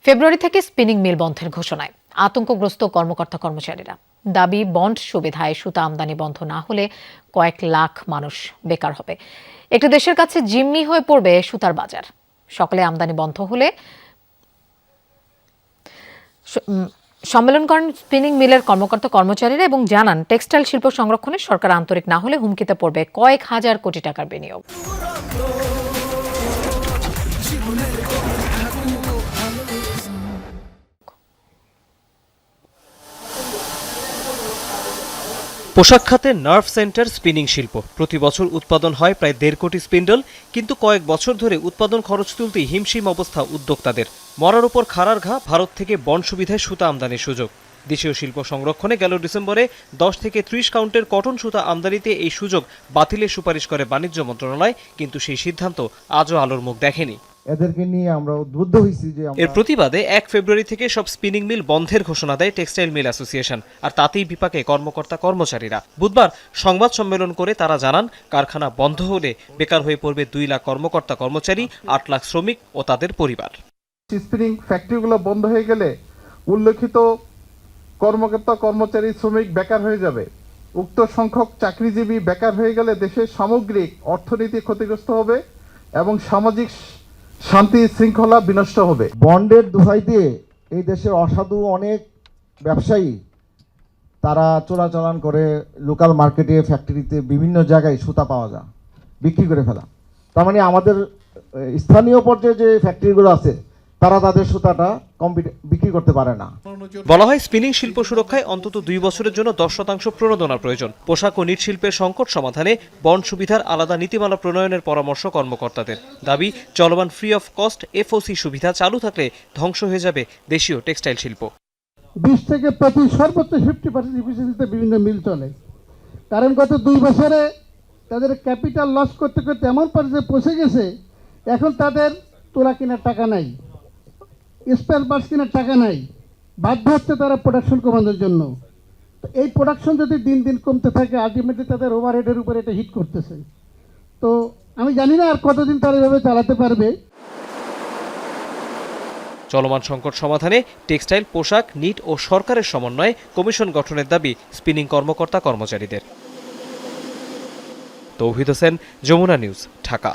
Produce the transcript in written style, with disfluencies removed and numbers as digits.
ফেব্রুয়ারি থেকে স্পিনিং মিল বন্ধের ঘোষণায় আতঙ্কগ্রস্ত কর্মকর্তা কর্মচারীরা। দাবি, বন্ড সুবিধায় সুতা আমদানি বন্ধ না হলে কয়েক লাখ মানুষ বেকার হবে। একটি দেশের কাছে জিম্মি হয়ে পড়বে সুতার বাজার। সকালে আমদানি বন্ধ হলে সম্মেলন করেন স্পিনিং মিলের কর্মকর্তা কর্মচারীরা এবং জানান, টেক্সটাইল শিল্প সংরক্ষণে সরকার আন্তরিক না হলে হুমকিতে পড়বে কয়েক হাজার কোটি টাকার বিনিয়োগ। পোশাক খাতে নার্ভ সেন্টার স্পিনিং শিল্প। প্রতি বছর উৎপাদন হয় প্রায় 1.5 কোটি স্পিন্ডল, কিন্তু কয়েক বছর ধরে উৎপাদন খরচ তুলতে হিমশিম অবস্থা উদ্যোক্তাদের। মরার উপর খাড়ার ঘা, ভারত থেকে বন্ড সুবিধায় সুতা আমদানির সুযোগ। দেশীয় শিল্প সংরক্ষণে গেল ডিসেম্বরে 10 থেকে 30 কাউন্টের কটন সুতা আমদানিতে এই সুযোগ বাতিলের সুপারিশ করে বাণিজ্য মন্ত্রণালয়, কিন্তু সেই সিদ্ধান্ত আজও আলোর মুখ দেখেনি। এদেরকে নিয়ে আমরা উদ্বুদ্ধ হয়েছি যে এর প্রতিবাদে 1 ফেব্রুয়ারি থেকে সব স্পিনিং মিল বন্ধের ঘোষণা দেয় টেক্সটাইল মিল অ্যাসোসিয়েশন, আর তাতেই বিপাকে কর্মকর্তা কর্মচারীরা। বুধবার সংবাদ সম্মেলন করে তারা জানান, কারখানা বন্ধ হলে বেকার হয়ে পড়বে 2 লাখ কর্মকর্তা কর্মচারী, 8 লাখ শ্রমিক ও তাদের পরিবার। স্পিনিং ফ্যাক্টরিগুলো বন্ধ হয়ে গেলে উল্লেখিত কর্মকর্তা কর্মচারী শ্রমিক বেকার হয়ে যাবে। উক্ত সংখ্যক চাকরিজীবী বেকার হয়ে গেলে দেশের সামগ্রিক অর্থনীতি ক্ষতিগ্রস্ত হবে এবং সামাজিক শান্তি শৃঙ্খলা বিনষ্ট হবে। বন্ডের দোহাই দিয়ে এই দেশের অসাধু অনেক ব্যবসায়ী তারা চোরাচালান করে লোকাল মার্কেটে, ফ্যাক্টরিতে, বিভিন্ন জায়গায় সুতা পাওয়া যায়, বিক্রি করে ফেলা। তার মানে আমাদের স্থানীয় পর্যায়ে যে ফ্যাক্টরিগুলো আছে তারা তাদের সুতাটা বিক্রি করতে পারে না। বলা হয়, স্পিনিং শিল্প সুরক্ষায় অন্তত 2 বছরের জন্য 10% প্রণোদনার প্রয়োজন। পোশাক ও নিট শিল্পের সংকট সমাধানে বন্ড সুবিধার আলাদা নীতিমালা প্রণয়নের পরামর্শ কর্মকর্তাদের। দাবি, চলমান ফ্রি অফ কস্ট FOC সুবিধা চালু থাকলে ধ্বংস হয়ে যাবে দেশীয় টেক্সটাইল শিল্প। 20 থেকে প্রতি সর্বোচ্চ 50% ইফিসিয়েন্সিতে বিভিন্ন মিল চলে। কারণ গত 2 বছরে তাদের ক্যাপিটাল লস করতে করতে এমন পর্যায়ে পৌঁছে গেছে, এখন তাদের তোলা কেনার টাকা নাই, স্পেয়ার পার্টস কেনার টাকা নাই, বাধ্য হচ্ছে তারা প্রোডাকশন কমানোর জন্য। তো এই প্রোডাকশন যদি দিন দিন কমতে থাকে, আলটিমেটলি তাদের ওভারহেডের উপরে এটা হিট করতেছে। তো আমি জানি না আর কতদিন তারা এভাবে চালাতে পারবে। চলমান সংকট সমাধানে টেক্সটাইল, পোশাক, নিট ও সরকারের সমন্বয়ে কমিশন গঠনের দাবি স্পিনিং কর্মকর্তা কর্মচারীদের। তৌহিদ হোসেন, যমুনা নিউজ, ঢাকা।